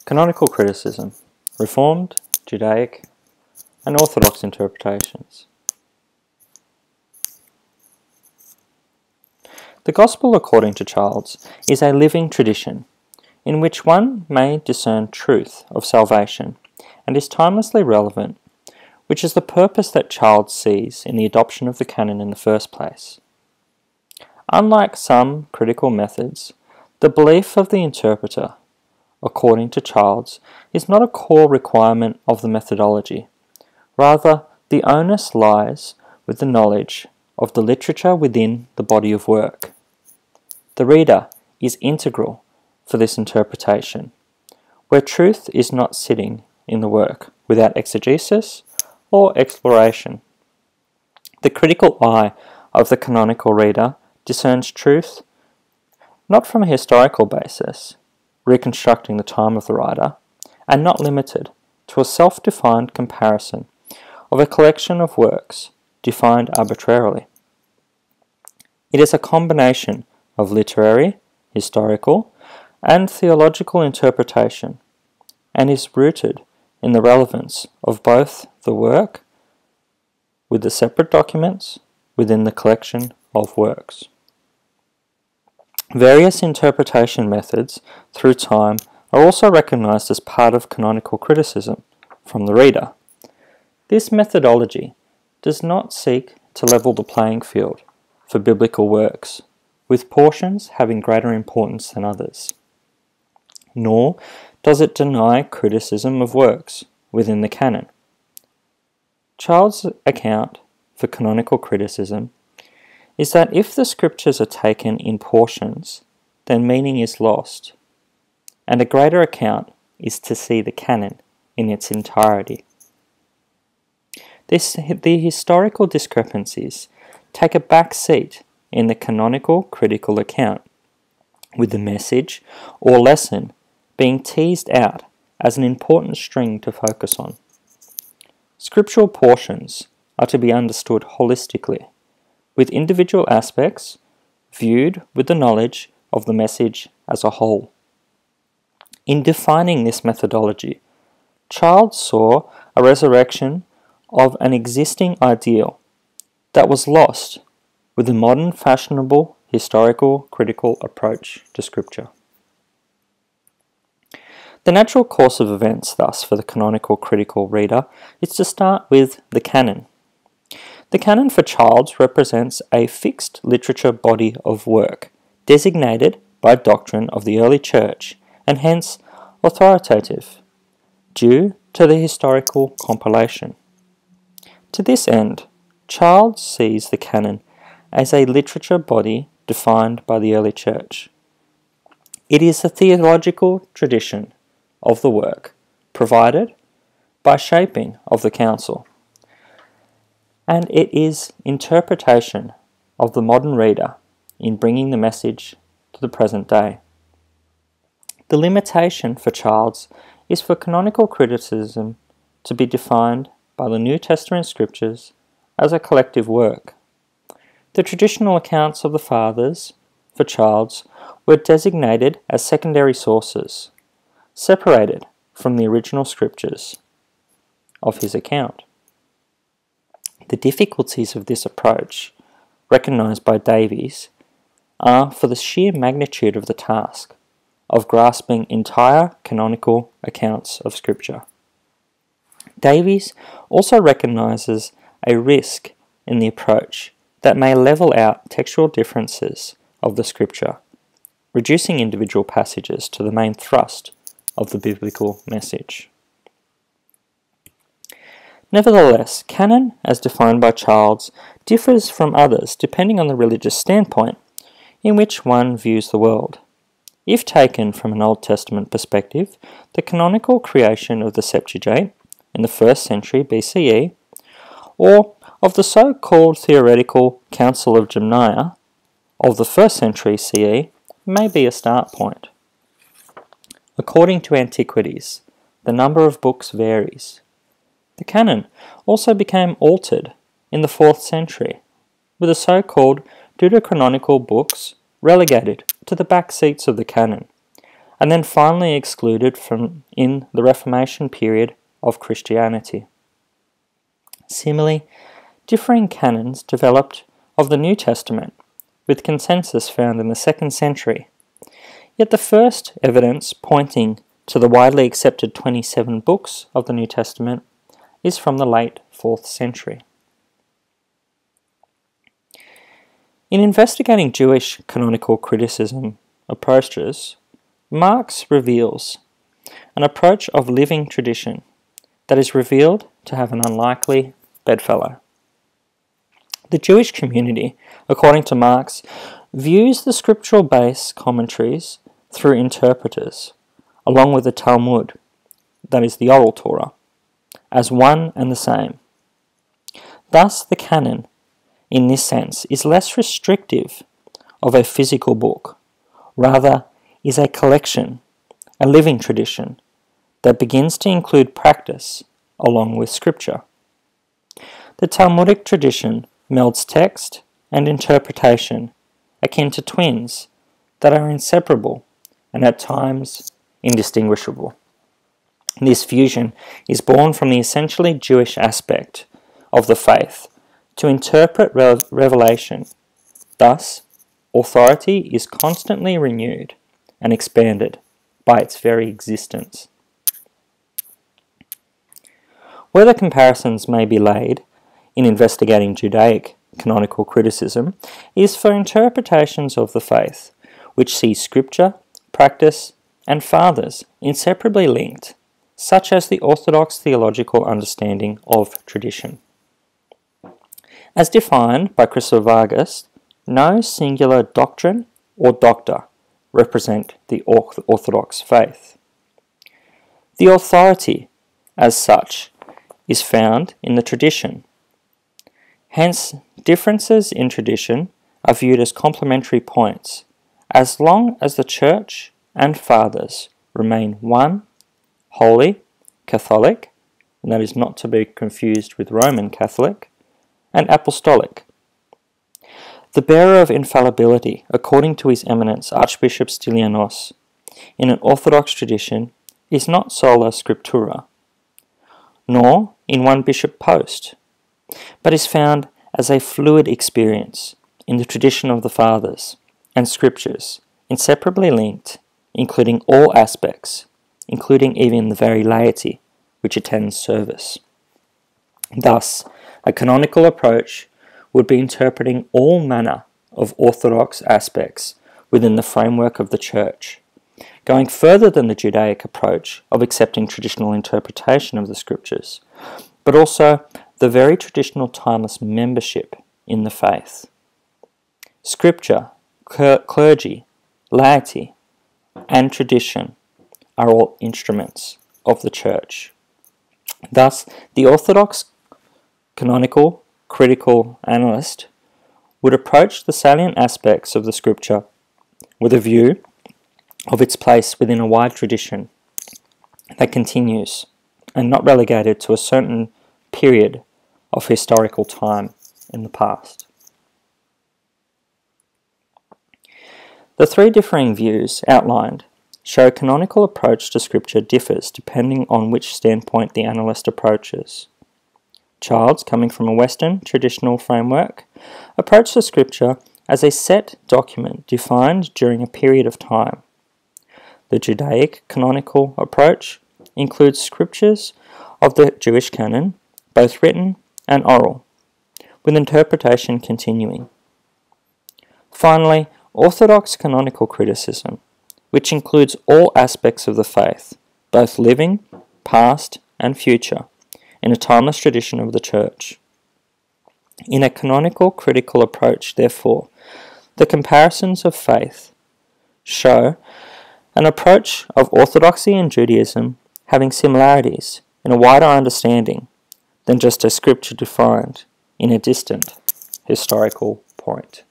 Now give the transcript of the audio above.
Canonical Criticism, Reformed, Judaic and Orthodox interpretations. The Gospel according to Childs is a living tradition in which one may discern truth of salvation and is timelessly relevant, which is the purpose that Childs sees in the adoption of the canon in the first place. Unlike some critical methods, the belief of the interpreter, according to Childs, is not a core requirement of the methodology. Rather, the onus lies with the knowledge of the literature within the body of work. The reader is integral for this interpretation, where truth is not sitting in the work without exegesis or exploration. The critical eye of the canonical reader discerns truth not from a historical basis, reconstructing the time of the writer, and not limited to a self-defined comparison of a collection of works defined arbitrarily. It is a combination of literary, historical, and theological interpretation, and is rooted in the relevance of both the work with the separate documents within the collection of works. Various interpretation methods through time are also recognized as part of canonical criticism from the reader. This methodology does not seek to level the playing field for biblical works, with portions having greater importance than others. Nor does it deny criticism of works within the canon. Childs' account for canonical criticism is that if the scriptures are taken in portions, then meaning is lost, and a greater account is to see the canon in its entirety. The historical discrepancies take a back seat in the canonical critical account, with the message or lesson being teased out as an important string to focus on. Scriptural portions are to be understood holistically, with individual aspects viewed with the knowledge of the message as a whole. In defining this methodology, Childs saw a resurrection of an existing ideal that was lost with the modern fashionable historical critical approach to Scripture. The natural course of events, thus, for the canonical critical reader is to start with the canon. The canon for Childs represents a fixed literature body of work, designated by doctrine of the early church, and hence authoritative, due to the historical compilation. To this end, Childs sees the canon as a literature body defined by the early church. It is the theological tradition of the work, provided by shaping of the council, and it is interpretation of the modern reader in bringing the message to the present day. The limitation for Childs is for canonical criticism to be defined by the New Testament scriptures as a collective work. The traditional accounts of the fathers, for Childs, were designated as secondary sources, separated from the original scriptures of his account. The difficulties of this approach, recognized by Davies, are for the sheer magnitude of the task of grasping entire canonical accounts of Scripture. Davies also recognizes a risk in the approach that may level out textual differences of the Scripture, reducing individual passages to the main thrust of the biblical message. Nevertheless, canon, as defined by Childs, differs from others depending on the religious standpoint in which one views the world. If taken from an Old Testament perspective, the canonical creation of the Septuagint in the 1st century BCE, or of the so-called theoretical Council of Jamnia of the 1st century CE, may be a start point. According to antiquities, the number of books varies. The canon also became altered in the 4th century, with the so-called deuterocanonical books relegated to the back seats of the canon, and then finally excluded from in the Reformation period of Christianity. Similarly, differing canons developed of the New Testament, with consensus found in the 2nd century. Yet the first evidence pointing to the widely accepted 27 books of the New Testament is from the late 4th century. In investigating Jewish canonical criticism approaches, Marx reveals an approach of living tradition that is revealed to have an unlikely bedfellow. The Jewish community, according to Marx, views the scriptural base commentaries through interpreters, along with the Talmud, that is the oral Torah, as one and the same. Thus, the canon, in this sense, is less restrictive of a physical book, rather is a collection, a living tradition, that begins to include practice along with scripture. The Talmudic tradition melds text and interpretation, akin to twins, that are inseparable and at times indistinguishable. This fusion is born from the essentially Jewish aspect of the faith to interpret revelation. Thus, authority is constantly renewed and expanded by its very existence. Where the comparisons may be laid in investigating Judaic canonical criticism is for interpretations of the faith, which see scripture, practice, and fathers inseparably linked, such as the Orthodox theological understanding of tradition. As defined by Chyrssavigis, no singular doctrine or doctor represent the Orthodox faith. The authority, as such, is found in the tradition. Hence, differences in tradition are viewed as complementary points, as long as the Church and Fathers remain one, holy, Catholic, and that is not to be confused with Roman Catholic, and Apostolic. The bearer of infallibility, according to His Eminence Archbishop Stylianos, in an Orthodox tradition, is not sola scriptura, nor in one bishop post, but is found as a fluid experience in the tradition of the Fathers and Scriptures, inseparably linked, including all aspects, including even the very laity which attends service. Thus, a canonical approach would be interpreting all manner of orthodox aspects within the framework of the Church, going further than the Judaic approach of accepting traditional interpretation of the Scriptures, but also the very traditional timeless membership in the faith. Scripture, clergy, laity, and tradition are all instruments of the Church. Thus, the Orthodox canonical critical analyst would approach the salient aspects of the Scripture with a view of its place within a wide tradition that continues and not relegated to a certain period of historical time in the past. The three differing views outlined show a canonical approach to Scripture differs depending on which standpoint the analyst approaches. Childs, coming from a Western traditional framework, approached the Scripture as a set document defined during a period of time. The Judaic canonical approach includes scriptures of the Jewish canon, both written and oral, with interpretation continuing. Finally, Orthodox canonical criticism, which includes all aspects of the faith, both living, past, and future, in a timeless tradition of the Church. In a canonical critical approach, therefore, the comparisons of faith show an approach of orthodoxy and Judaism having similarities in a wider understanding than just a scripture defined in a distant historical point.